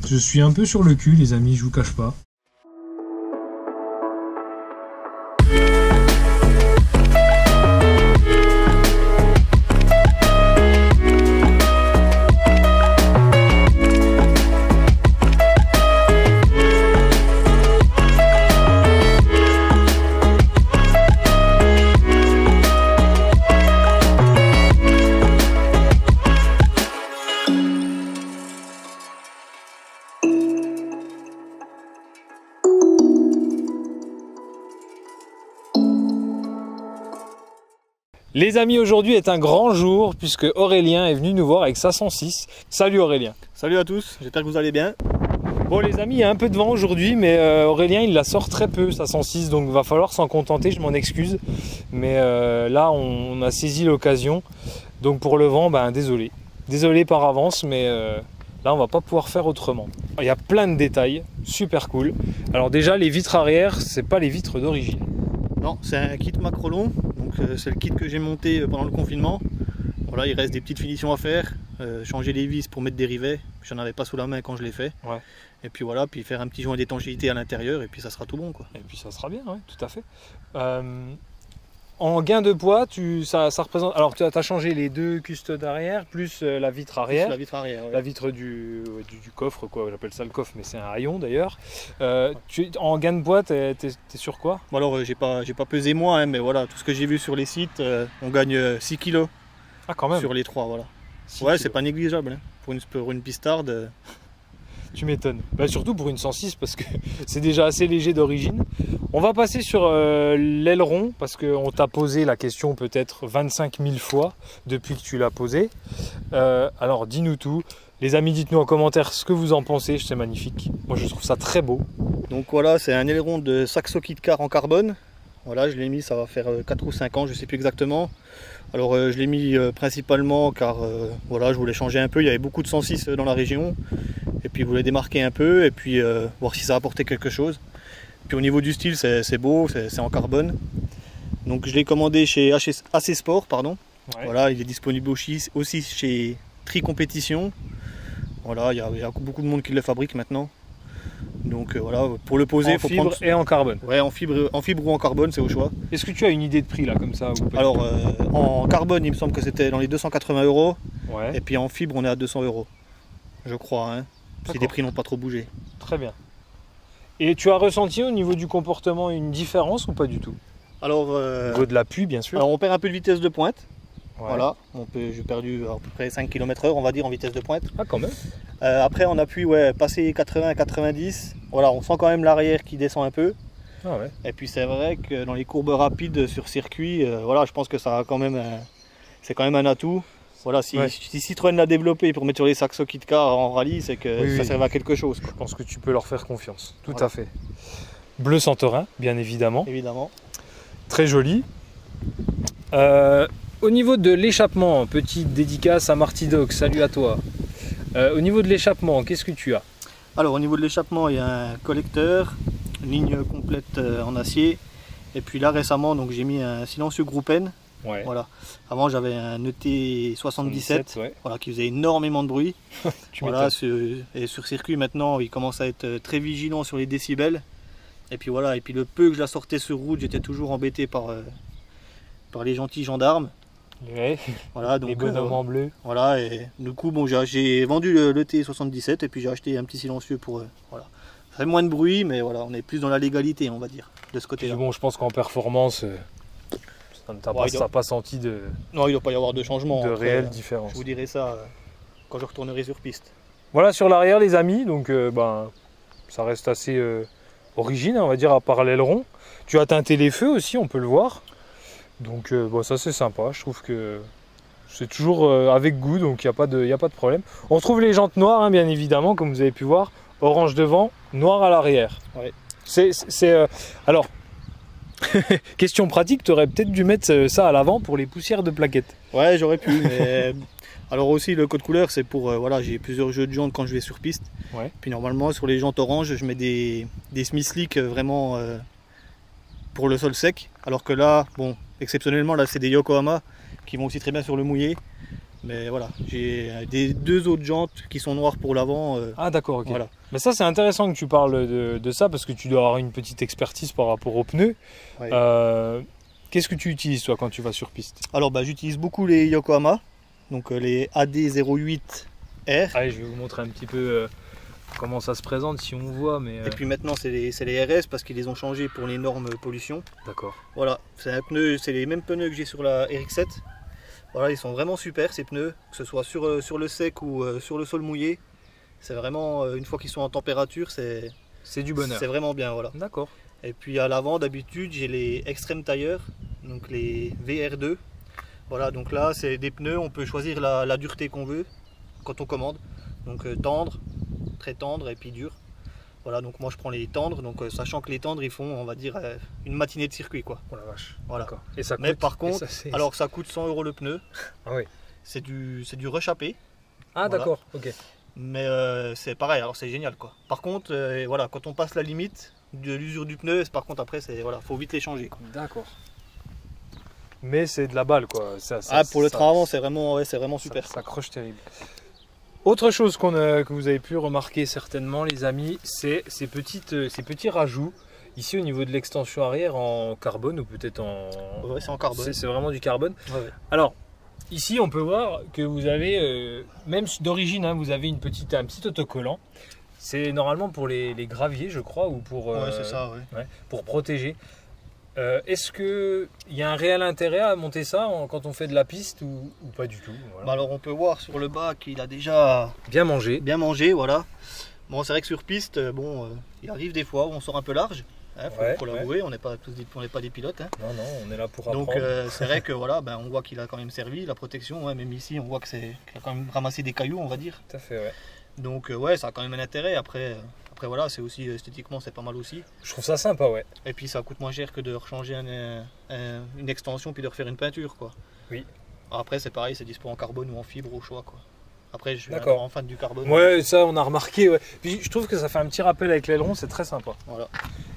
Je suis un peu sur le cul les amis, je vous cache pas. Les amis, aujourd'hui est un grand jour puisque Aurélien est venu nous voir avec sa 106. Salut Aurélien. Salut à tous, j'espère que vous allez bien. Bon les amis, il y a un peu de vent aujourd'hui, mais Aurélien il la sort très peu sa 106, donc va falloir s'en contenter, je m'en excuse. Mais là on a saisi l'occasion, donc pour le vent, désolé. Désolé par avance, mais là on va pas pouvoir faire autrement. Il y a plein de détails, super cool. Alors déjà les vitres arrière, c'est pas les vitres d'origine. Non, c'est un kit Macrolon, donc c'est le kit que j'ai monté pendant le confinement. Voilà, il reste des petites finitions à faire, changer les vis pour mettre des rivets, j'en avais pas sous la main quand je l'ai fait. Ouais. Et puis voilà, puis faire un petit joint d'étanchéité à l'intérieur et puis ça sera tout bon quoi. Et puis ça sera bien, ouais, tout à fait. En gain de poids, ça représente. Alors tu as changé les deux custodes arrière plus la vitre arrière. Plus la vitre arrière. Ouais. La vitre du coffre, quoi. J'appelle ça le coffre, mais c'est un haillon d'ailleurs. En gain de poids, t'es sur quoi? Bon alors j'ai pas pesé moi, hein, mais voilà, tout ce que j'ai vu sur les sites, on gagne 6 kg. Ah quand même. Sur les 3, voilà. Ouais, c'est pas négligeable hein. Pour une pistarde. Tu m'étonnes. Surtout pour une 106 parce que c'est déjà assez léger d'origine. On va passer sur l'aileron parce qu'on t'a posé la question peut-être 25 000 fois depuis que tu l'as posé. Alors dis-nous tout. Les amis, dites-nous en commentaire ce que vous en pensez. C'est magnifique. Moi je trouve ça très beau. Donc voilà, c'est un aileron de Saxo Kitcar en carbone. Voilà, je l'ai mis, ça va faire 4 ou 5 ans, je sais plus exactement. Alors je l'ai mis principalement car voilà, je voulais changer un peu. Il y avait beaucoup de 106 dans la région. Et puis je voulais démarquer un peu et puis voir si ça apportait quelque chose. Puis au niveau du style, c'est beau, c'est en carbone. Donc je l'ai commandé chez AC Sport, pardon. Ouais. Voilà, il est disponible aussi chez Tri Compétition. Voilà, il y a beaucoup de monde qui le fabrique maintenant. Donc voilà, pour le poser, il faut prendre... et en carbone. Ouais, en fibre ou en carbone, c'est au choix. Est-ce que tu as une idée de prix là, comme ça ou pas? Alors en carbone, il me semble que c'était dans les 280 €. Ouais. Et puis en fibre, on est à 200 €. Je crois, hein. Si les prix n'ont pas trop bougé. Très bien. Et tu as ressenti au niveau du comportement une différence ou pas du tout? Alors, au niveau de l'appui, bien sûr. Alors on perd un peu de vitesse de pointe. Ouais. Voilà, j'ai perdu à peu près 5 km/h, on va dire, en vitesse de pointe. Ah, quand même. Après, en appui, ouais, passé 80-90, voilà, on sent quand même l'arrière qui descend un peu. Ah ouais. Et puis c'est vrai que dans les courbes rapides sur circuit, voilà, je pense que ça a quand même, c'est quand même un atout. Voilà, si Citroën l'a développé pour mettre sur les Saxo Kitcar en rallye, c'est que ça servait à quelque chose, quoi. Je pense que tu peux leur faire confiance, tout à fait. Bleu Santorin, bien évidemment. Évidemment. Très joli. Au niveau de l'échappement, petite dédicace à Marty Dog, salut à toi. Au niveau de l'échappement, qu'est-ce que tu as? Alors au niveau de l'échappement, il y a un collecteur, une ligne complète en acier. Et puis là récemment, donc j'ai mis un silencieux Group N. Ouais. Voilà. Avant j'avais un ET77 voilà, qui faisait énormément de bruit. Voilà, et sur circuit maintenant il commence à être très vigilant sur les décibels. Et puis voilà, et puis le peu que je la sortais sur route, j'étais toujours embêté par les gentils gendarmes. Ouais. Voilà, donc, les bonhommes en bleu. Voilà, et du coup bon, j'ai vendu l'ET77 et puis j'ai acheté un petit silencieux pour voilà. Ça fait moins de bruit, mais voilà, on est plus dans la légalité, on va dire, de ce côté-là. Bon, je pense qu'en performance. Ça n'a pas senti de... Non, il ne doit pas y avoir de changement. De réelle différence. Je vous dirai ça quand je retournerai sur piste. Voilà sur l'arrière les amis, donc ça reste assez original, on va dire, à part l'aileron. Tu as teinté les feux aussi, on peut le voir. Donc ça c'est sympa, je trouve que c'est toujours avec goût, donc il n'y a pas de problème. On retrouve les jantes noires, hein, bien évidemment, comme vous avez pu voir. Orange devant, noir à l'arrière. Ouais. Alors... Question pratique, tu aurais peut-être dû mettre ça à l'avant pour les poussières de plaquettes. Ouais, j'aurais pu, mais alors aussi le code couleur, c'est pour voilà, j'ai plusieurs jeux de jantes quand je vais sur piste. Ouais. Puis normalement sur les jantes orange, je mets des Smith Slick vraiment pour le sol sec, alors que là, bon, exceptionnellement là c'est des Yokohama qui vont aussi très bien sur le mouillé. Mais voilà, j'ai deux autres jantes qui sont noires pour l'avant. Ah d'accord, ok. Voilà. Mais ça c'est intéressant que tu parles de ça parce que tu dois avoir une petite expertise par rapport aux pneus. Ouais. Qu'est-ce que tu utilises toi quand tu vas sur piste? Alors j'utilise beaucoup les Yokohama, donc les AD08R. Allez, je vais vous montrer un petit peu comment ça se présente si on voit. Mais, Et puis maintenant c'est les RS parce qu'ils les ont changés pour les normes pollution. D'accord. Voilà, c'est les mêmes pneus que j'ai sur la RX7. Voilà, ils sont vraiment super ces pneus, que ce soit sur le sec ou sur le sol mouillé. C'est vraiment, une fois qu'ils sont en température, c'est du bonheur. C'est vraiment bien, voilà. D'accord. Et puis à l'avant, d'habitude, j'ai les Extreme Tire, donc les VR2. Voilà, donc là, c'est des pneus, on peut choisir la dureté qu'on veut quand on commande. Donc tendre, très tendre et puis dur. Voilà, donc moi je prends les tendres, donc sachant que les tendres ils font, on va dire, une matinée de circuit quoi. Oh la vache. Voilà. Et ça coûte, mais par contre, ça, alors ça coûte 100 € le pneu. Ah oui. C'est du rechappé. Ah voilà. D'accord, ok. Mais c'est pareil, alors c'est génial quoi. Par contre, voilà, quand on passe la limite de l'usure du pneu, par contre après c'est voilà, faut vite les changer. D'accord. Mais c'est de la balle quoi. Pour le train avant, c'est vraiment super. Ça croche terrible. Autre chose que vous avez pu remarquer certainement les amis, c'est ces petits rajouts ici au niveau de l'extension arrière en carbone ou peut-être en... Ouais, c'est en carbone. C'est vraiment du carbone. Ouais. Alors ici on peut voir que vous avez, même d'origine, hein, vous avez un petit autocollant. C'est normalement pour les graviers je crois ou pour, ouais, c'est ça, ouais. Pour protéger. Est-ce qu'il y a un réel intérêt à monter ça quand on fait de la piste ou pas du tout? Voilà. Bah alors on peut voir sur le bas qu'il a déjà bien mangé. Bien mangé, voilà. Bon, c'est vrai que sur piste, il arrive des fois où on sort un peu large. Hein, faut l'avouer, on n'est pas des pilotes. Hein. Non, on est là pour apprendre. Donc c'est vrai que voilà, on voit qu'il a quand même servi la protection. Ouais, même ici, on voit qu'il a quand même ramassé des cailloux, on va dire. Tout à fait, ouais. Donc ouais, ça a quand même un intérêt. Après voilà, c'est aussi esthétiquement, c'est pas mal aussi. Je trouve ça sympa, ouais. Et puis ça coûte moins cher que de rechanger une extension puis de refaire une peinture, quoi. Oui. Après c'est pareil, c'est dispo en carbone ou en fibre au choix, quoi. Après je suis un grand fan du carbone. Ouais, ça on a remarqué, ouais. Puis je trouve que ça fait un petit rappel avec l'aileron, c'est très sympa. Voilà.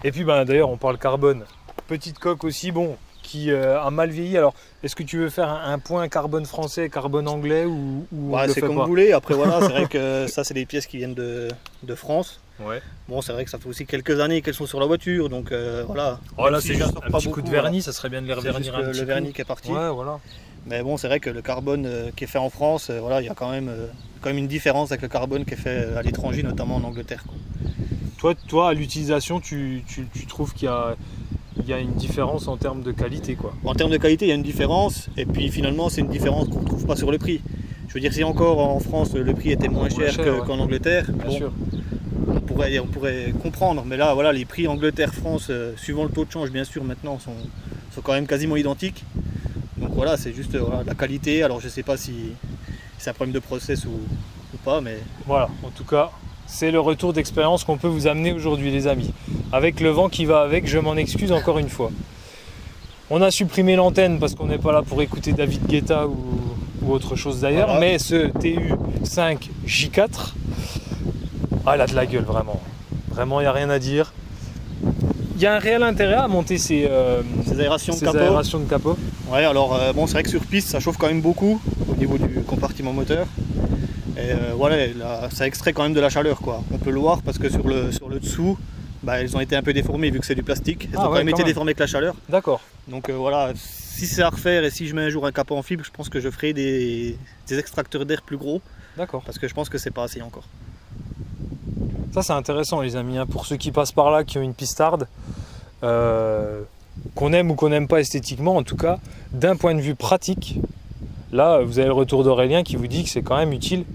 Et puis d'ailleurs on parle carbone. Petite coque aussi, bon, qui a mal vieilli. Alors, est-ce que tu veux faire un point carbone français, carbone anglais ou ouais, c'est comme vous voulez. Après voilà, c'est vrai que ça c'est des pièces qui viennent de France. Ouais. Bon, c'est vrai que ça fait aussi quelques années qu'elles sont sur la voiture, donc voilà. Oh là, c'est juste un petit coup de vernis, ça serait bien de les revernir un petit peu. Le vernis qui est parti. Ouais, voilà. Mais bon, c'est vrai que le carbone qui est fait en France, voilà, il y a quand même une différence avec le carbone qui est fait à l'étranger, notamment en Angleterre, quoi. Toi, à l'utilisation, tu trouves qu'il y a une différence en termes de qualité, quoi. En termes de qualité, il y a une différence, et puis finalement, c'est une différence qu'on ne trouve pas sur le prix. Je veux dire, si encore en France, le prix était moins cher qu'en Angleterre, bien sûr. On pourrait comprendre, mais là, voilà, les prix Angleterre-France, suivant le taux de change, bien sûr, maintenant, sont quand même quasiment identiques. Donc voilà, c'est juste la qualité. Alors je sais pas si c'est un problème de process ou pas, mais... Voilà, en tout cas, c'est le retour d'expérience qu'on peut vous amener aujourd'hui, les amis. Avec le vent qui va avec, je m'en excuse encore une fois. On a supprimé l'antenne parce qu'on n'est pas là pour écouter David Guetta ou autre chose d'ailleurs, voilà. Mais ce TU5J4, ah, il a de la gueule, vraiment. Vraiment, il n'y a rien à dire. Il y a un réel intérêt à monter ces aérations de capot. Ouais, alors bon, c'est vrai que sur piste, ça chauffe quand même beaucoup au niveau du compartiment moteur. Et voilà, là, ça extrait quand même de la chaleur, quoi. On peut le voir parce que sur le dessous, elles ont été un peu déformées vu que c'est du plastique. Elles ont quand même été déformées avec la chaleur. D'accord. Donc voilà, si c'est à refaire et si je mets un jour un capot en fibre, je pense que je ferai des extracteurs d'air plus gros. D'accord. Parce que je pense que c'est pas assez encore. Ça c'est intéressant les amis, hein, pour ceux qui passent par là, qui ont une pistarde, qu'on aime ou qu'on n'aime pas esthétiquement, en tout cas, d'un point de vue pratique, là vous avez le retour d'Aurélien qui vous dit que c'est quand même utile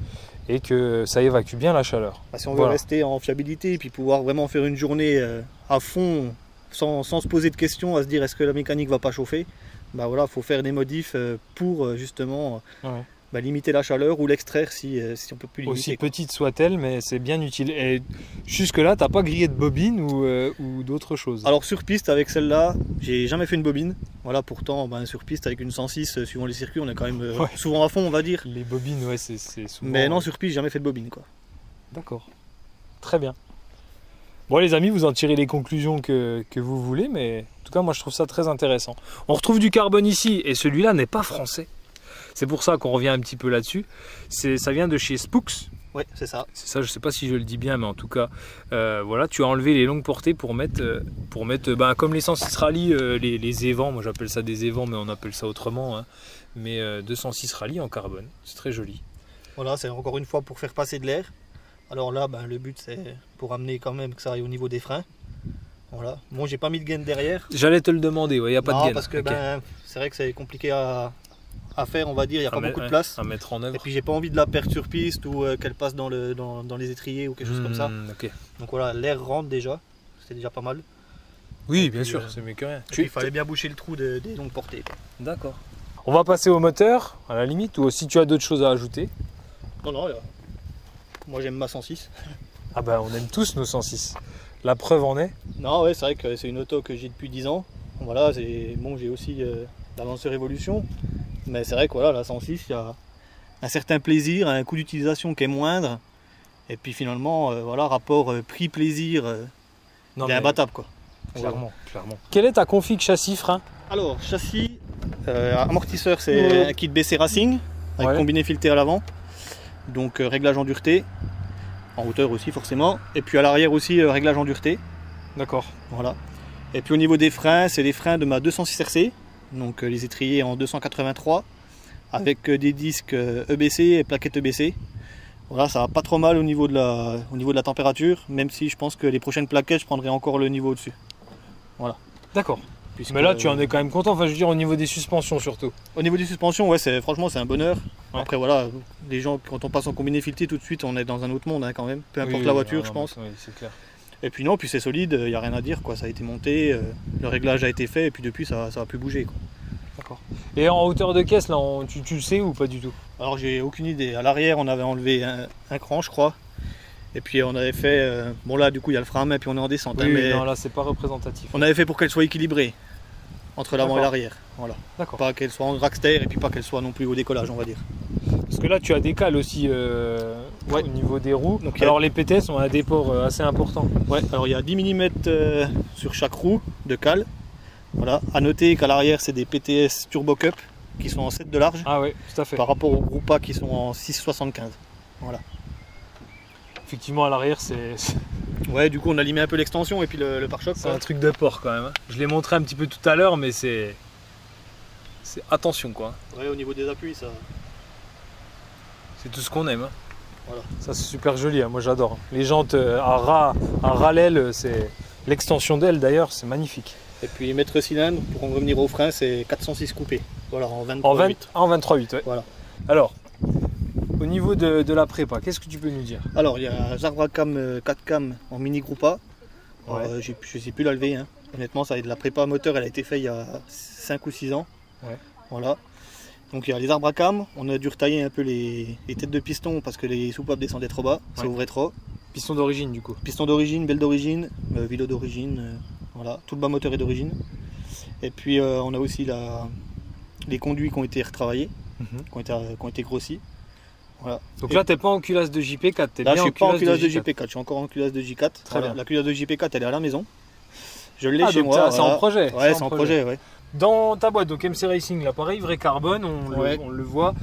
et que ça évacue bien la chaleur. Si on veut rester en fiabilité et puis pouvoir vraiment faire une journée à fond, sans se poser de questions, à se dire est-ce que la mécanique va pas chauffer, voilà, faut faire des modifs pour justement... limiter la chaleur ou l'extraire si on peut plus limiter. Aussi petite soit-elle, mais c'est bien utile. Et jusque là, t'as pas grillé de bobine ou d'autres choses? Alors sur piste avec celle-là, j'ai jamais fait une bobine. Voilà, pourtant sur piste avec une 106, suivant les circuits, on est quand même souvent à fond, on va dire. Les bobines, ouais, c'est souvent. Mais non, sur piste, j'ai jamais fait de bobine, quoi. D'accord. Très bien. Bon les amis, vous en tirez les conclusions que vous voulez, mais en tout cas moi je trouve ça très intéressant. On retrouve du carbone ici, et celui-là n'est pas français. C'est pour ça qu'on revient un petit peu là-dessus. Ça vient de chez Spooks. Oui, c'est ça. C'est ça, je sais pas si je le dis bien, mais en tout cas, voilà, tu as enlevé les longues portées pour mettre comme les 106 rallye, les évents, moi j'appelle ça des évents, mais on appelle ça autrement, hein, mais 206 rallye en carbone, c'est très joli. Voilà, c'est encore une fois pour faire passer de l'air. Alors là, le but c'est pour amener quand même que ça aille au niveau des freins. Voilà. Bon, j'ai pas mis de gaine derrière. J'allais te le demander, il n'y a pas de gaine. Parce que okay. C'est vrai que c'est compliqué à faire, on va dire, il n'y a pas beaucoup de place. À mettre en œuvre. Et puis j'ai pas envie de la perdre sur piste ou qu'elle passe dans les étriers ou quelque chose comme ça. Okay. Donc voilà, l'air rentre déjà, c'est déjà pas mal. Oui, bien sûr, c'est mieux que rien. Il fallait bien boucher le trou des longues portées. D'accord. On va passer au moteur, à la limite, ou si tu as d'autres choses à ajouter. Non, moi j'aime ma 106. Ah bah on aime tous nos 106. La preuve en est. Non, ouais, c'est vrai que c'est une auto que j'ai depuis 10 ans. Voilà, bon, j'ai aussi la Lancer Evolution. Mais c'est vrai que voilà, la 106, il y a un certain plaisir, un coût d'utilisation qui est moindre. Et puis finalement, voilà, rapport prix-plaisir, il est imbattable quoi. Clairement, clairement. Quelle est ta config châssis frein? Alors, châssis, amortisseur, c'est un kit BC Racing, avec combiné fileté à l'avant. Donc réglage en dureté, en hauteur aussi forcément. Et puis à l'arrière aussi, réglage en dureté. D'accord. Voilà. Et puis au niveau des freins, c'est les freins de ma 206 RC. Donc les étriers en 283 avec des disques EBC et plaquettes EBC. Voilà, ça va pas trop mal au niveau de la température, même si je pense que les prochaines plaquettes, je prendrai encore le niveau au-dessus. Voilà. D'accord. Mais là, tu en es quand même content, enfin je veux dire au niveau des suspensions surtout. Au niveau des suspensions, ouais, franchement c'est un bonheur. Ouais. Après voilà, les gens quand on passe en combiné fileté tout de suite, on est dans un autre monde hein, quand même, peu importe la voiture je pense. Oui, c'est clair. Et puis non, puis c'est solide, il n'y a rien à dire quoi, ça a été monté, le réglage a été fait et puis depuis ça va plus bouger quoi. D'accord. Et en hauteur de caisse là, tu le sais ou pas du tout? Alors j'ai aucune idée, à l'arrière on avait enlevé un cran je crois. Et puis on avait fait, bon là du coup il y a le frein à main puis on est en descente. Oui, hein, mais non là c'est pas représentatif. On avait fait pour qu'elle soit équilibrée entre l'avant et l'arrière. Voilà. D'accord. Pas qu'elle soit en dragster et puis pas qu'elle soit non plus au décollage on va dire. Parce que là tu as des cales aussi au niveau des roues. Donc, alors les PTS ont un déport assez important. Ouais, alors il y a 10 mm sur chaque roue de cale. Voilà. À noter qu'à l'arrière c'est des PTS Turbo Cup qui sont en 7 de large. Ah oui, tout à fait. Par rapport aux Groupa qui sont en 6,75. Voilà. Effectivement à l'arrière c'est... Ouais, du coup on a limé un peu l'extension et puis le pare-choc. C'est un truc de porc quand même. Je l'ai montré un petit peu tout à l'heure, mais c'est attention quoi. Ouais, au niveau des appuis ça... C'est tout ce qu'on aime. Hein. Voilà. Ça c'est super joli, hein. Moi j'adore. Les jantes à rallel, c'est l'extension d'aile d'ailleurs, c'est magnifique. Et puis mètre cylindre, pour en revenir au frein, c'est 406 coupé. Voilà, en 23,8. En 23,8, ouais. Voilà. Alors, au niveau de la prépa, qu'est-ce que tu peux nous dire? Alors, il y a un Zarbracam 4 cam en mini Groupa. Ouais. Je ne sais plus la lever. Hein. Honnêtement, ça, de la prépa moteur, elle a été faite il y a 5 ou 6 ans. Ouais. Voilà. Donc il y a les Zarbracam, on a dû retailler un peu les têtes de piston parce que les soupapes descendaient trop bas, ça ouvrait trop. Piston d'origine du coup. Piston d'origine, belle d'origine, vélo d'origine, voilà, tout le bas moteur est d'origine. Et puis on a aussi les conduits qui ont été retravaillés, qui ont été grossis. Voilà. Donc là, tu n'es pas en culasse de JP4, tu es là, bien je en suis pas en culasse culasse de JP4, je suis encore en culasse de J4. Très bien. La culasse de JP4, elle est à la maison. Je l'ai chez donc moi. c'est en projet. Ouais, c'est en projet, ouais. Dans ta boîte, donc MC Racing, là pareil, vrai carbone, on le voit.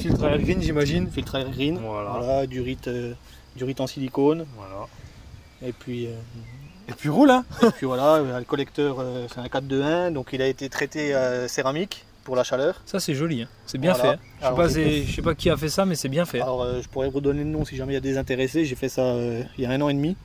Filtre air green, j'imagine. Filtre air green, voilà, durite en silicone. Voilà. Et puis roule, hein. Et puis voilà, le collecteur, c'est un 421, donc il a été traité céramique pour la chaleur. Ça c'est joli, hein. C'est bien fait. Je sais pas qui a fait ça, mais c'est bien fait. Alors je pourrais vous donner le nom si jamais il y a des intéressés. J'ai fait ça il y a 1 an et demi.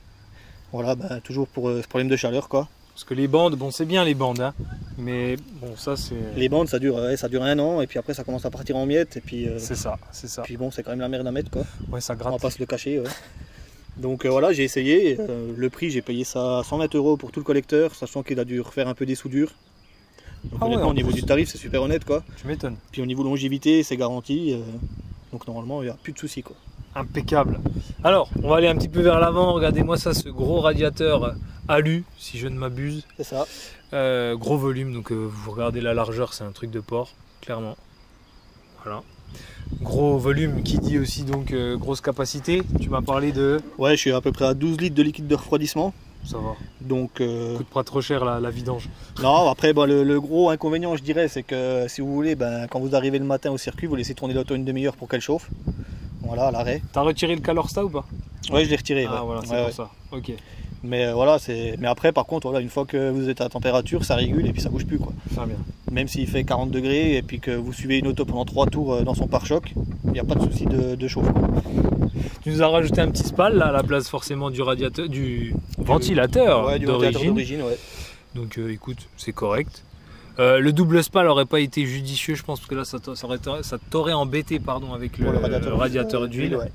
Voilà, toujours pour ce problème de chaleur quoi. Parce que les bandes, bon c'est bien les bandes, hein, mais bon ça c'est... Les bandes ça dure 1 an et puis après ça commence à partir en miettes et puis... c'est ça. Puis bon c'est quand même la merde à mettre quoi. Ouais, ça gratte. On va pas se le cacher, ouais. Donc voilà, j'ai essayé, le prix j'ai payé ça 120 € pour tout le collecteur, sachant qu'il a dû refaire un peu des soudures. Donc honnêtement, au niveau du tarif c'est super honnête quoi. Tu m'étonnes. Puis au niveau longévité c'est garanti, donc normalement il n'y a plus de soucis quoi. Impeccable. Alors, on va aller un petit peu vers l'avant. Regardez-moi ça, ce gros radiateur alu, si je ne m'abuse. C'est ça. Gros volume, donc vous regardez la largeur, c'est un truc de porc, clairement. Voilà. Gros volume qui dit aussi donc grosse capacité. Tu m'as parlé de... Ouais, je suis à peu près à 12 litres de liquide de refroidissement. ça va. Donc, Coûte pas trop cher la vidange. non, après, bah, le gros inconvénient, je dirais, c'est que si vous voulez, ben, quand vous arrivez le matin au circuit, vous laissez tourner l'auto une demi-heure pour qu'elle chauffe. Voilà, à l'arrêt. T'as retiré le Calorsta ou pas? Ouais, je l'ai retiré. Ah ouais. voilà, c'est Ouais, pour ouais. ça. Ok, Mais voilà, mais après, par contre, voilà, une fois que vous êtes à température, ça régule et puis ça bouge plus, quoi. très bien. Même s'il fait 40 degrés et puis que vous suivez une auto pendant 3 tours dans son pare-choc, il n'y a pas de souci de chauffe, quoi. Tu nous as rajouté un petit spal là, à la place forcément du radiateur, du ventilateur Ouais, du ventilateur d'origine. d'origine, ouais. Donc écoute, c'est correct. Le double spal n'aurait pas été judicieux, je pense, parce que là ça t'aurait embêté pardon, avec le radiateur d'huile. Ouais.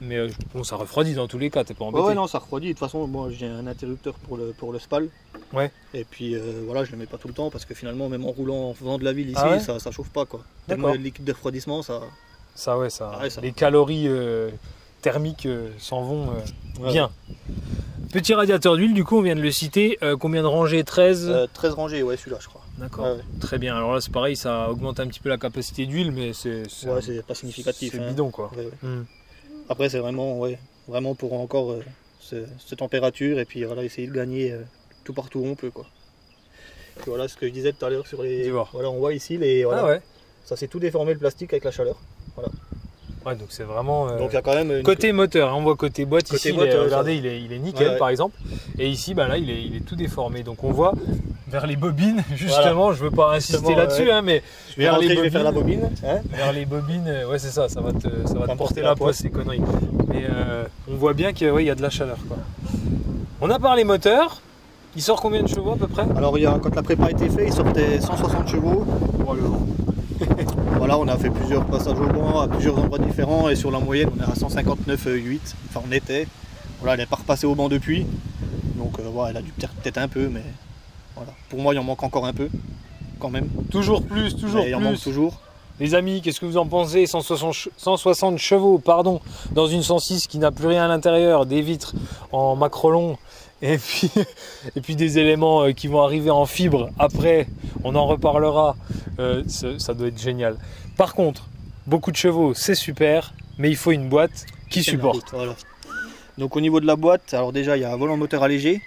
Mais bon, ça refroidit dans tous les cas, t'es pas embêté. Ouais, non, ça refroidit. De toute façon, moi j'ai un interrupteur pour le spal. Ouais. Et puis voilà, je le mets pas tout le temps parce que finalement, même en roulant, en faisant de la ville ici, Ah ouais, ça chauffe pas, quoi. Tellement il y a de liquide de refroidissement, ça. Ça, ouais, les calories thermiques s'en vont Ouais, bien. Petit radiateur d'huile, du coup, on vient de le citer. Combien de rangées? 13 13 rangées, ouais, celui-là, je crois. D'accord, Ouais, ouais. très bien. Alors là, c'est pareil, ça augmente un petit peu la capacité d'huile, mais c'est Ouais, c'est pas significatif. c'est hein. bidon, quoi. Ouais, ouais. Hmm. Après, c'est vraiment pour encore cette température et puis voilà, essayer de gagner tout partout où on peut, quoi. Puis voilà ce que je disais tout à l'heure sur les. Dis voir. Voilà, on voit ici les. Voilà, Ah ouais. ça s'est tout déformé le plastique avec la chaleur. Ouais, donc c'est vraiment. Donc il y a quand même une... Côté moteur, hein, on voit côté boîte Côté ici, boîte, regardez, il est nickel Ouais, ouais. par exemple. Et ici, bah, là, il est tout déformé. Donc on voit vers les bobines, justement, je veux pas insister Justement, là-dessus, ouais. hein, mais Je vais rentrer, je vais faire la bobines. bobine. Hein, vers les bobines, ouais, c'est ça va te porter porter la la poisse, ces conneries. Mais on voit bien qu'il y a de la chaleur, quoi. On a parlé moteur. Il sort combien de chevaux à peu près? Alors quand la prépa a été faite, il sortait 160 chevaux. Oh, le vent. Voilà, on a fait plusieurs passages au banc à plusieurs endroits différents et sur la moyenne on est à 159,8. Enfin on était. Voilà, elle n'est pas repassée au banc depuis. Donc voilà, elle a dû peut-être un peu, mais voilà. Pour moi il en manque encore un peu, quand même. Toujours plus, toujours Mais il en plus. manque toujours. Les amis, qu'est-ce que vous en pensez? 160 chevaux, pardon, dans une 106 qui n'a plus rien à l'intérieur, des vitres en macrolon et puis des éléments qui vont arriver en fibre. Après, on en reparlera. Ça doit être génial. Par contre, beaucoup de chevaux, c'est super, mais il faut une boîte qui supporte. Voilà. Donc au niveau de la boîte, alors déjà il y a un volant moteur allégé.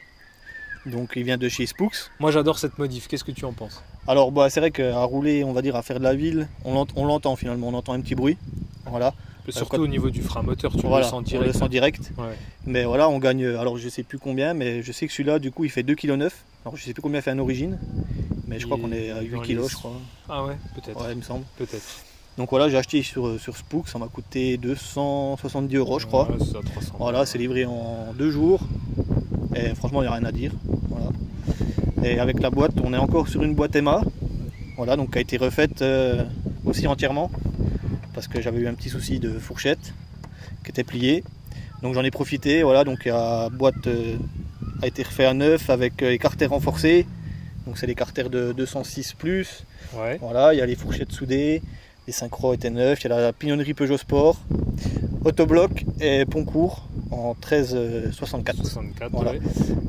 Donc il vient de chez Spooks. Moi j'adore cette modif, qu'est-ce que tu en penses? Alors bah, c'est vrai qu'à rouler, on va dire à faire de la ville, on l'entend finalement, on entend un petit bruit. Voilà. Surtout au niveau du frein moteur, tu Voilà, le sens on direct. le sent direct. Ouais. Mais voilà, on gagne, alors je sais plus combien, mais je sais que celui-là du coup il fait 2,9 kg. Alors je sais plus combien il fait en origine, mais je crois qu'on est à 8 kg je crois. Ah ouais, peut-être. Ouais, il me semble. Peut-être. Donc voilà, j'ai acheté sur Spooks, ça m'a coûté 270 € je crois. Ouais, c'est à 300. Voilà, c'est livré en 2 jours. Et franchement, il n'y a rien à dire. Voilà. Et avec la boîte, on est encore sur une boîte EMA. Voilà, donc qui a été refaite aussi entièrement. Parce que j'avais eu un petit souci de fourchette qui était pliée. Donc j'en ai profité. Voilà, donc la boîte a été refaite à neuf avec les carters renforcés. Donc c'est les carters de 206+. Ouais. Voilà, il y a les fourchettes soudées. Les synchros étaient neufs. Il y a la pignonnerie Peugeot Sport. Autobloc et Poncourt en 1364. 64, Voilà. ouais.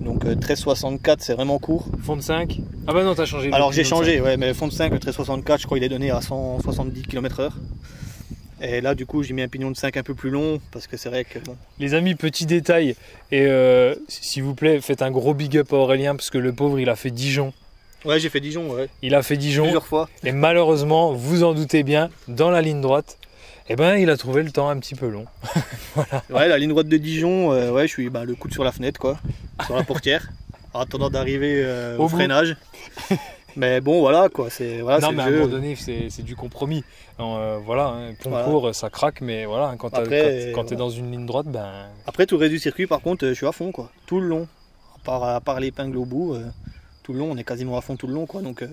Donc 1364 c'est vraiment court. Fond de 5. Ah bah non, t'as changé. Alors j'ai le fond de changé, ouais, mais le fond de 5, le 1364, je crois qu'il est donné à 170 km/h. Et là du coup j'ai mis un pignon de 5 un peu plus long parce que c'est vrai que bon. Les amis, petit détail, et s'il vous plaît, faites un gros big up à Aurélien parce que le pauvre il a fait Dijon. Ouais, j'ai fait Dijon, ouais. Il a fait Dijon Plusieurs fois. et malheureusement, vous en doutez bien, dans la ligne droite, eh ben, il a trouvé le temps un petit peu long. Voilà. Ouais, la ligne droite de Dijon, ouais, je suis le coude sur la fenêtre quoi, sur la portière, en attendant d'arriver au bout. freinage. Mais bon voilà quoi, voilà, Non c'est mais à le un jeu. moment donné, c'est du compromis. Voilà, hein, Poncourt, ça craque, mais voilà, hein, quand Après, t'es dans une ligne droite, ben... Après tout le reste du circuit par contre je suis à fond quoi, tout le long. À part l'épingle au bout, tout le long on est quasiment à fond tout le long quoi. Donc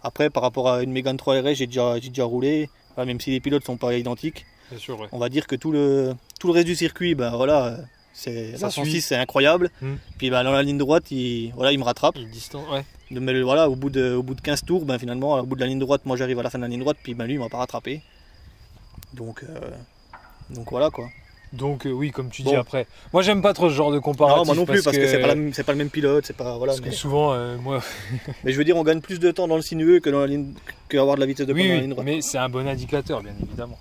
après par rapport à une Mégane 3 RS j'ai déjà roulé, même si les pilotes sont pas identiques. Bien sûr, ouais. On va dire que tout le reste du circuit, ben voilà, Ça la suit. 106 c'est incroyable. Puis ben, dans la ligne droite, il me rattrape. Il est distant, ouais. Mais voilà, au bout de 15 tours, ben, finalement, au bout de la ligne droite, moi j'arrive à la fin de la ligne droite, puis ben, lui il m'a pas rattrapé. Donc voilà quoi. Donc oui, comme tu dis Bon. après. Moi j'aime pas trop ce genre de comparatif. Non, moi non plus, parce que c'est pas le même pilote, c'est pas voilà. Parce que souvent, moi... Mais je veux dire, on gagne plus de temps dans le sinueux que dans la ligne, que avoir de la vitesse de pointe dans la Oui, ligne droite. mais c'est un bon indicateur, bien évidemment.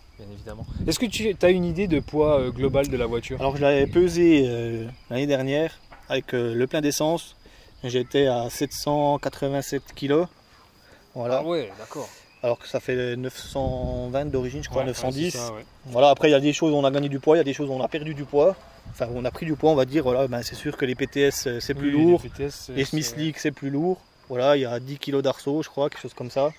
Est-ce que tu as une idée de poids global de la voiture? Alors je l'avais pesé l'année dernière, avec le plein d'essence. J'étais à 787 kg. Voilà. Ah ouais, d'accord. Alors que ça fait 920 d'origine, je crois, Ouais, 910. ouais, c'est ça, ouais. Voilà, après il y a des choses où on a gagné du poids, il y a des choses où on a perdu du poids. Enfin, où on a pris du poids, on va dire. Voilà, ben, c'est sûr que les PTS c'est plus Oui, lourd. les PTS, Les Smith League c'est plus lourd. Voilà, il y a 10 kg d'arceau, je crois, quelque chose comme ça.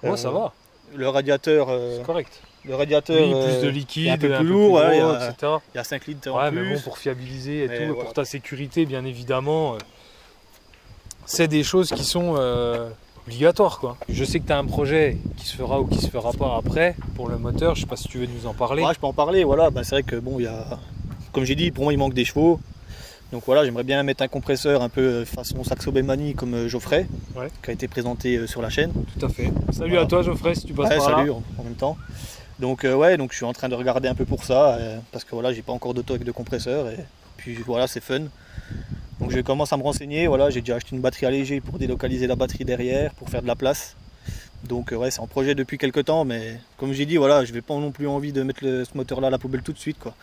Ouais, ça va, Le radiateur, c'est correct. le radiateur Oui, plus de est liquide, un peu plus lourd, gros, ouais, etc. il y a 5 litres Ouais, en mais plus. bon, pour fiabiliser et Mais tout, voilà. pour ta sécurité, bien évidemment, c'est des choses qui sont obligatoires, quoi. Je sais que tu as un projet qui se fera ou qui se fera pas après pour le moteur. Je sais pas si tu veux nous en parler. Ouais, je peux en parler, voilà. Ben, c'est vrai que bon, il y a, comme j'ai dit, pour moi il manque des chevaux. Donc voilà, j'aimerais bien mettre un compresseur un peu façon Saxo Bemani comme Geoffrey, Ouais. qui a été présenté sur la chaîne. Tout à fait. Salut Voilà. à toi, Geoffrey, si tu passes Ouais, par salut là. en même temps. Donc ouais, donc je suis en train de regarder un peu pour ça, parce que voilà, j'ai pas encore d'auto avec de compresseur et puis voilà, c'est fun. Donc je commence à me renseigner, voilà, j'ai déjà acheté une batterie allégée pour délocaliser la batterie derrière, pour faire de la place. Donc ouais, c'est en projet depuis quelques temps, mais comme j'ai dit, voilà, je vais pas non plus envie de mettre ce moteur là à la poubelle tout de suite, quoi.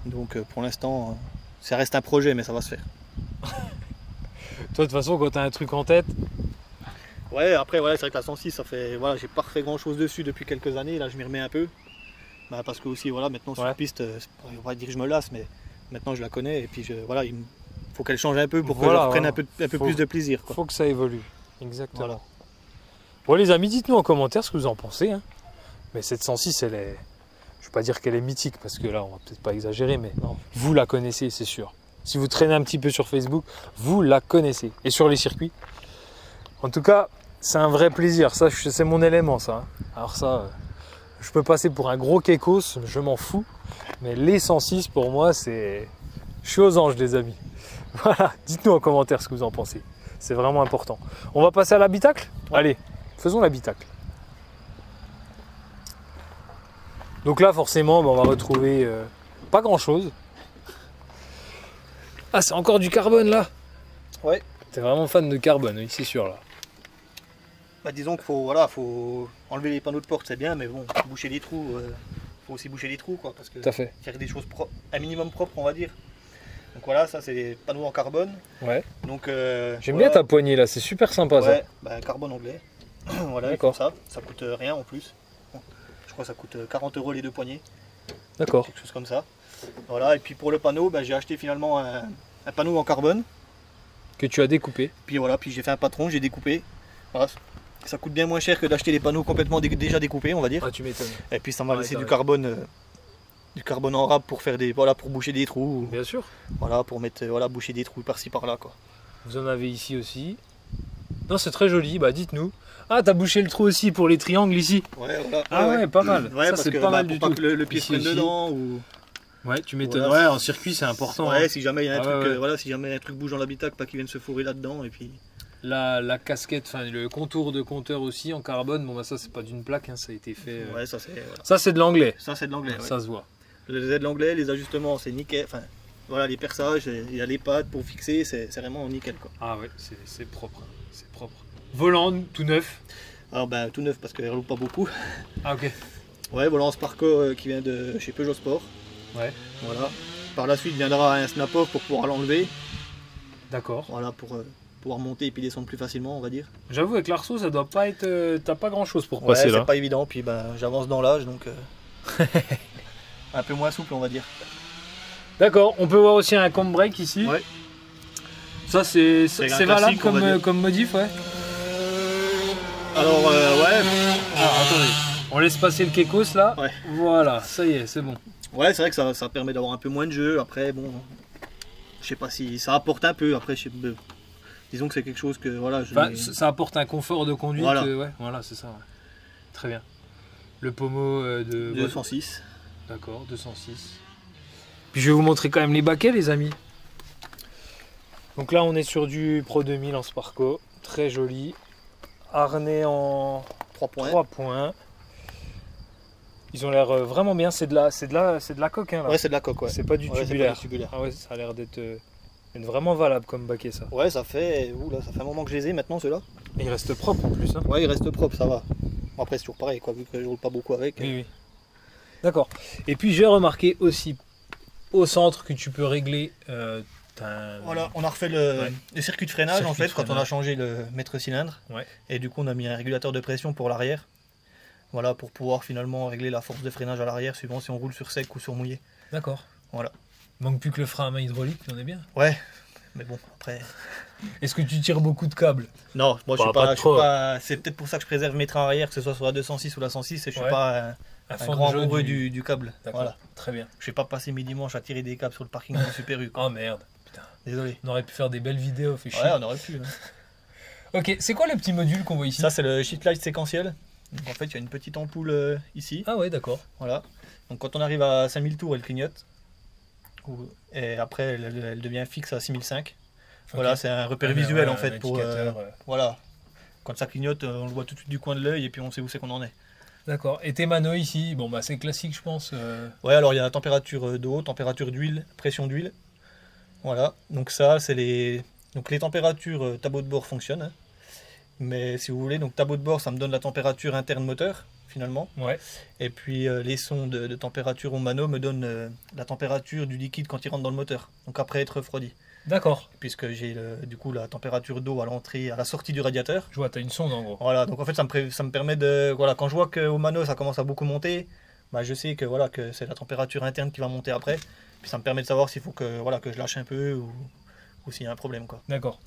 Donc pour l'instant, ça reste un projet, mais ça va se faire. Toi, de toute façon, quand tu as un truc en tête, Ouais, après, ouais, c'est vrai que la 106, ça fait, voilà, j'ai pas refait grand chose dessus depuis quelques années, là je m'y remets un peu. Bah, parce que aussi, voilà, maintenant sur Ouais. piste, on va dire que je me lasse, mais maintenant je la connais et puis voilà, il faut qu'elle change un peu pour que Voilà, je reprenne voilà. un peu Faut- plus de plaisir, quoi. faut que ça évolue. Exactement. Voilà. Bon, les amis, dites-nous en commentaire ce que vous en pensez. Hein. Mais cette 106, elle est. Je ne vais pas dire qu'elle est mythique parce que là, on va peut-être pas exagérer, mais Non. vous la connaissez, c'est sûr. Si vous traînez un petit peu sur Facebook, vous la connaissez. Et sur les circuits. En tout cas, c'est un vrai plaisir. Ça, c'est mon élément, ça. Hein. Alors ça, je peux passer pour un gros kékos, je m'en fous. Mais les 106, pour moi, c'est... Je suis aux anges, les amis. Voilà, dites-nous en commentaire ce que vous en pensez. C'est vraiment important. On va passer à l'habitacle ? Ouais. Allez, faisons l'habitacle. Donc là, forcément, on va retrouver pas grand-chose. Ah, c'est encore du carbone, là ? Ouais. T'es vraiment fan de carbone, oui, c'est sûr, là. Bah, disons qu'il faut, voilà, faut enlever les panneaux de porte, c'est bien, mais bon, boucher les trous, faut aussi boucher les trous, quoi, parce que Tout à fait. faire des choses propres, un minimum propre, on va dire. Donc voilà, ça c'est des panneaux en carbone. Ouais. Donc J'aime voilà. bien ta poignée, là, c'est super sympa, ça. Ouais, bah, carbone anglais. Voilà, ils font D'accord. ça coûte rien en plus. Bon, je crois que ça coûte 40 € les deux poignées, D'accord. quelque chose comme ça. Voilà, et puis pour le panneau, bah, j'ai acheté finalement un panneau en carbone. Que tu as découpé. Puis voilà, puis j'ai fait un patron, j'ai découpé. Voilà, ça coûte bien moins cher que d'acheter des panneaux complètement déjà découpés, on va dire. Ah, tu m'étonnes. Et puis ça m'a Ouais, laissé t'as du raison. carbone en râpe pour faire des, voilà, pour boucher des trous, Bien sûr. voilà, pour mettre, voilà, boucher des trous par-ci par-là, quoi. Vous en avez ici aussi. Non, c'est très joli, bah dites-nous. Ah, t'as bouché le trou aussi pour les triangles ici. Ouais, voilà. Ah ouais, pas mal. Ouais, Ça, parce c'est que pas mal pour du pas tout. que le pied Ici prenne aussi. dedans ou. Ouais, tu m'étonnes. Voilà. Ouais, en circuit, c'est important. Ouais, hein. si jamais il y a un Ah truc, ouais, ouais. voilà, si jamais un truc bouge dans l'habitacle, pas qu'il vienne se fourrer là-dedans et puis. La casquette, enfin le contour de compteur aussi en carbone, bon bah ça c'est pas d'une plaque, hein, ça a été fait. Ouais, ça c'est. Voilà. Ça c'est de l'anglais, Ça c'est de l'anglais. Ouais. ça se voit. Les aides de l'anglais, les ajustements, c'est nickel. Enfin, voilà, les perçages, il y a les pattes pour fixer, c'est vraiment nickel, quoi. Ah ouais, c'est propre, hein, c'est propre. Volant tout neuf. Alors ben tout neuf parce qu'elle roule pas beaucoup. Ah ok. Ouais, volant Sparco qui vient de chez Peugeot Sport. Ouais, Voilà. Par la suite viendra un snap-off pour pouvoir l'enlever. d'accord. Voilà, pour pouvoir monter et puis descendre plus facilement, on va dire. J'avoue avec l'arceau ça doit pas être. T'as pas grand chose pour Ouais, passer c'est là. pas évident, puis ben j'avance dans l'âge donc un peu moins souple, on va dire. D'accord, on peut voir aussi un comb break ici. Ouais. Ça c'est C'est un valable classique, on va dire. comme modif, ouais. Alors ouais. Ah, attendez, on laisse passer le Kekos là. Ouais. Voilà, ça y est, c'est bon. Ouais, c'est vrai que ça permet d'avoir un peu moins de jeu. Après, bon, je sais pas si ça apporte un peu. Après, disons que c'est quelque chose que voilà. Enfin, ça apporte un confort de conduite. Voilà. Ouais, voilà, c'est ça. Ouais. Très bien. Le pommeau de 206. D'accord, 206. Puis je vais vous montrer quand même les baquets, les amis. Donc là, on est sur du Pro 2000 en Sparco. Très joli. Harnais en 3 points. 3 points. Ils ont l'air vraiment bien. C'est de la coque, hein, là. Ouais, c'est de la coque, ouais. C'est pas du Ouais, c'est pas tubulaire. du tubulaire. Ah ouais, ça a l'air d'être vraiment valable comme baquet, ça. Ouais, ça fait un moment que je les ai maintenant, ceux-là. Et il reste propre en plus. Hein. Ouais, ils restent propres, ça va. Bon, après, c'est toujours pareil, quoi, vu que je roule pas beaucoup avec. Oui, oui. D'accord. Et puis j'ai remarqué aussi au centre que tu peux régler Voilà, on a refait le circuit de freinage Circuit en fait de quand on a freinage. changé le maître cylindre. Ouais. Et du coup on a mis un régulateur de pression pour l'arrière. Voilà, pour pouvoir finalement régler la force de freinage à l'arrière suivant si on roule sur sec ou sur mouillé. D'accord. Voilà. Manque plus que le frein à main hydraulique, on est bien. Ouais, mais bon, après... Est-ce que tu tires beaucoup de câbles? Non, moi Pas je suis trop. pas... C'est peut-être pour ça que je préserve mes trains arrière, que ce soit sur la 206 ou la 106, et je suis Ouais. pas un fond de grand jeu amoureux du câble. D'accord, Voilà. très bien. Je vais pas passer mes dimanches à tirer des câbles sur le parking du Super U. Oh merde, putain. Désolé. On aurait pu faire des belles vidéos, fait chier. Ouais, on aurait pu. Hein. Ok, c'est quoi le petit module qu'on voit ici? Ça, c'est le sheet light séquentiel. Donc, en fait, il y a une petite ampoule ici. Ah ouais, d'accord. Voilà. Donc quand on arrive à 5000 tours, elle clignote. Et après, elle devient fixe à 6005. Voilà, c'est un repère visuel en fait pour. Voilà. Quand ça clignote, on le voit tout de suite du coin de l'œil et puis on sait où c'est qu'on en est. D'accord. Et tes manos ici, bon bah c'est classique je pense. Ouais, alors il y a la température d'eau, température d'huile, pression d'huile. Voilà. Donc ça, c'est les. Donc les températures tableau de bord fonctionnent. Hein. Mais si vous voulez, donc tableau de bord, ça me donne la température interne moteur finalement. Ouais. Et puis les sons de température au mano me donnent la température du liquide quand il rentre dans le moteur. Donc après être refroidi. D'accord. Puisque j'ai du coup la température d'eau à l'entrée, à la sortie du radiateur. Je vois, t'as une sonde en gros. Voilà, donc en fait ça me permet de... Voilà, quand je vois qu'au mano ça commence à beaucoup monter, bah, je sais que, voilà, que c'est la température interne qui va monter après. Puis ça me permet de savoir s'il faut que, voilà, que je lâche un peu ou s'il y a un problème, quoi. D'accord.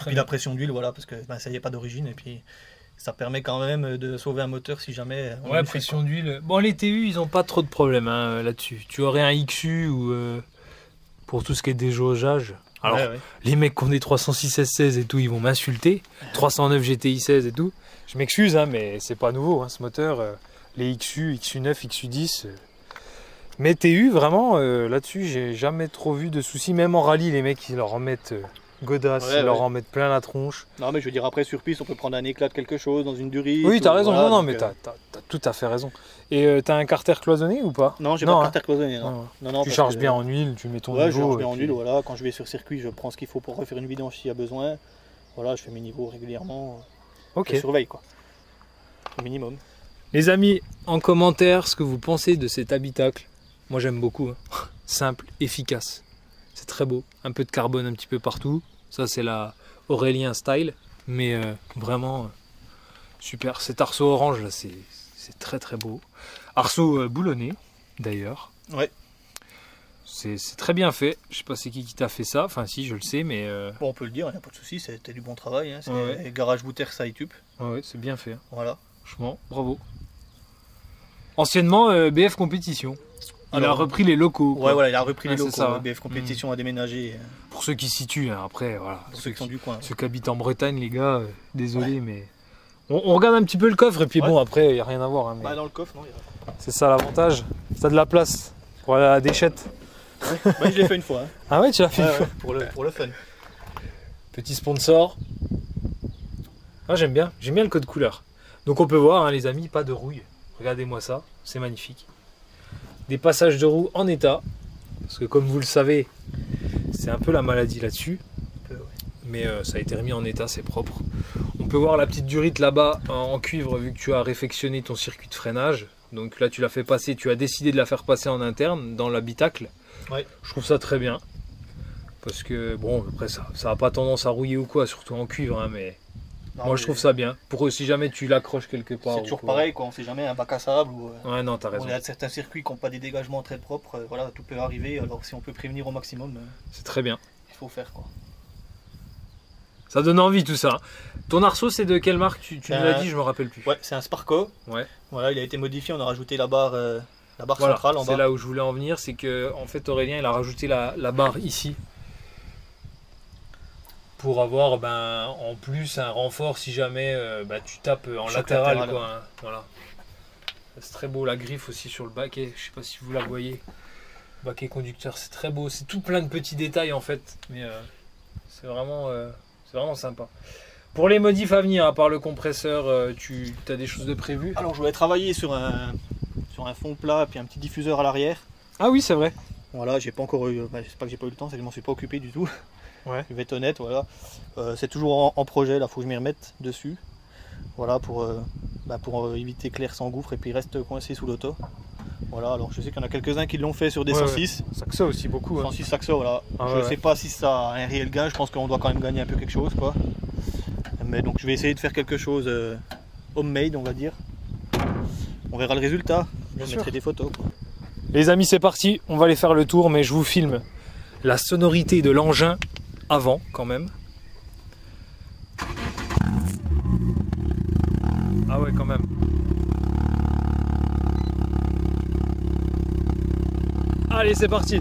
Puis la pression d'huile, voilà, parce que ben, ça y est pas d'origine. Et puis ça permet quand même de sauver un moteur si jamais... Ouais, pression d'huile. Bon, les TU, ils ont pas trop de problèmes hein, là-dessus. Tu aurais un XU ou pour tout ce qui est déjaugeage. Alors, ouais. les mecs qui ont des 306 S16 et tout, ils vont m'insulter. 309 GTI 16 et tout. Je m'excuse, hein, mais c'est pas nouveau, hein, ce moteur. Les XU, XU9, XU10. Mais TU, vraiment, là-dessus, j'ai jamais trop vu de soucis. Même en rallye, les mecs, ils leur en mettent godasses, ils leur en mettent plein la tronche. Non, mais je veux dire, après, sur piste, on peut prendre un éclat de quelque chose dans une durite. Oui, t'as raison. Voilà, non, mais t'as tout à fait raison. Et t'as un carter cloisonné ou pas? Non, j'ai pas de carter cloisonné, non. Non, tu charges bien en huile, tu mets ton niveau. Ouais, je charge bien en huile, voilà. Quand je vais sur circuit, je prends ce qu'il faut pour refaire une vidange s'il y a besoin. Voilà, je fais mes niveaux régulièrement. Ok. Je surveille, quoi. Au minimum. Les amis, en commentaire, ce que vous pensez de cet habitacle. Moi, j'aime beaucoup. Hein. Simple, efficace. C'est très beau. Un peu de carbone un petit peu partout. Ça, c'est la Aurélien style. Mais vraiment, super. Cet arceau orange, là, c'est très très beau. Arceau boulonné, d'ailleurs. Ouais. C'est très bien fait. Je sais pas c'est qui t'a fait ça. Enfin, si, je le sais, mais... Bon, on peut le dire, il n'y a pas de souci. C'était du bon travail. Hein. C'est ouais. Garage Bouter Saïtup. Ouais, c'est bien fait. Hein. Voilà. Franchement, bravo. Anciennement, BF Compétition. Il a repris les locaux. Quoi. Ouais, voilà, il a repris les locaux. Ça, hein. BF Compétition a déménagé. Pour ceux qui se situent, hein, après, voilà. Pour ceux qui sont du coin. Ceux qui habitent en Bretagne, les gars, désolé, mais... On regarde un petit peu le coffre, et puis bon, après, il n'y a rien à voir. Hein, mais... Bah, dans le coffre, non, c'est ça l'avantage. T'as de la place pour aller à la déchette. Ouais. Bah, je l'ai fait une fois. Hein. Ah ouais, tu l'as fait une fois pour le fun. Petit sponsor. Ah, j'aime bien le code couleur. Donc on peut voir, hein, les amis, pas de rouille. Regardez-moi ça, c'est magnifique. Des passages de roues en état. Parce que comme vous le savez, c'est un peu la maladie là-dessus. Mais ça a été remis en état, c'est propre. On peut voir la petite durite là-bas en cuivre vu que tu as réfectionné ton circuit de freinage. Donc là tu l'as fait passer, tu as décidé de la faire passer en interne dans l'habitacle. Ouais. Je trouve ça très bien. Parce que bon, après ça n'a pas tendance à rouiller ou quoi, surtout en cuivre. Hein, mais non, moi je trouve ça bien. Pour si jamais tu l'accroches quelque part. C'est toujours pareil, quoi. On sait jamais un bac à sable ou. Ouais, non, t'as raison. Il y a certains circuits qui n'ont pas des dégagements très propres. Voilà, tout peut arriver. Alors si on peut prévenir au maximum, c'est très bien. Il faut faire, quoi. Ça donne envie tout ça. Ton arceau, c'est de quelle marque? Tu nous l'as dit, je me rappelle plus. Ouais, c'est un Sparco. Ouais. Voilà, il a été modifié, on a rajouté la barre voilà, centrale en bas. C'est là où je voulais en venir, c'est que en fait Aurélien il a rajouté la barre ici. Pour avoir en plus un renfort si jamais tu tapes en latéral. Quoi, hein. Voilà. C'est très beau, la griffe aussi sur le baquet, je sais pas si vous la voyez. Baquet conducteur, c'est très beau, c'est tout plein de petits détails en fait. Mais c'est vraiment sympa. Pour les modifs à venir, à part le compresseur, tu as des choses de prévues? Alors je voulais travailler sur un fond plat puis un petit diffuseur à l'arrière. Ah oui, c'est vrai. Voilà, j'ai pas encore eu, c'est pas que j'ai pas eu le temps, c'est que je m'en suis pas occupé du tout. Ouais. Je vais être honnête, voilà. C'est toujours en projet, là faut que je m'y remette dessus. Voilà, pour éviter que l'air s'engouffre et puis reste coincé sous l'auto. Voilà, alors je sais qu'il y en a quelques-uns qui l'ont fait sur des 106. Ouais. Saxo aussi beaucoup. 106 Saxo, voilà. Je sais pas si ça a un réel gain, je pense qu'on doit quand même gagner un peu quelque chose, quoi. Mais donc je vais essayer de faire quelque chose homemade, on va dire. On verra le résultat. Je mettrai des photos, quoi. Les amis, c'est parti, on va aller faire le tour, mais je vous filme la sonorité de l'engin avant quand même. Ah ouais, quand même. Allez, c'est parti.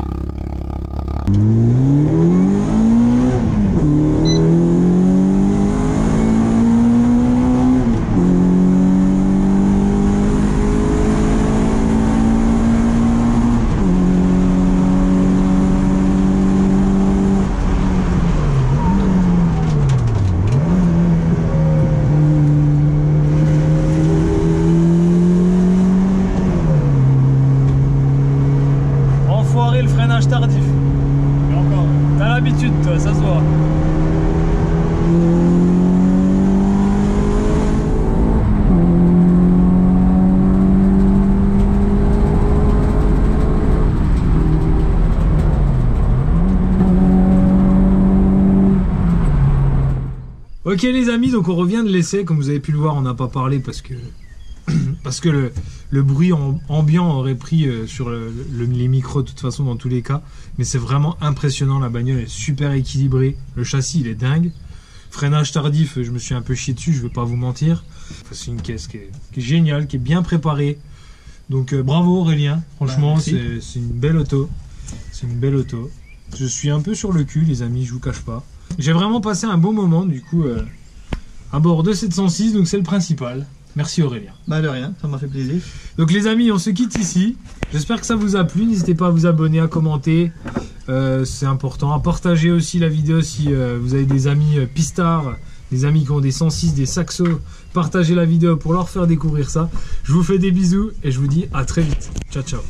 Le freinage tardif. Et encore, t'as l'habitude toi, ça se voit. Ok les amis, donc on revient de l'essai. Comme vous avez pu le voir, on n'a pas parlé parce que le bruit ambiant aurait pris sur les micros de toute façon dans tous les cas. Mais c'est vraiment impressionnant, la bagnole est super équilibrée. Le châssis il est dingue. Freinage tardif, je me suis un peu chié dessus, je ne vais pas vous mentir. Enfin, c'est une caisse qui est géniale, qui est bien préparée. Donc bravo Aurélien, franchement c'est une belle auto. C'est une belle auto. Je suis un peu sur le cul les amis, je vous cache pas. J'ai vraiment passé un bon moment du coup à bord de cette 106, donc c'est le principal. Merci Aurélien. Bah de rien, ça m'a fait plaisir. Donc les amis, on se quitte ici. J'espère que ça vous a plu. N'hésitez pas à vous abonner, à commenter. C'est important. À partager aussi la vidéo si vous avez des amis pistards, des amis qui ont des 106, des Saxo. Partagez la vidéo pour leur faire découvrir ça. Je vous fais des bisous et je vous dis à très vite. Ciao, ciao.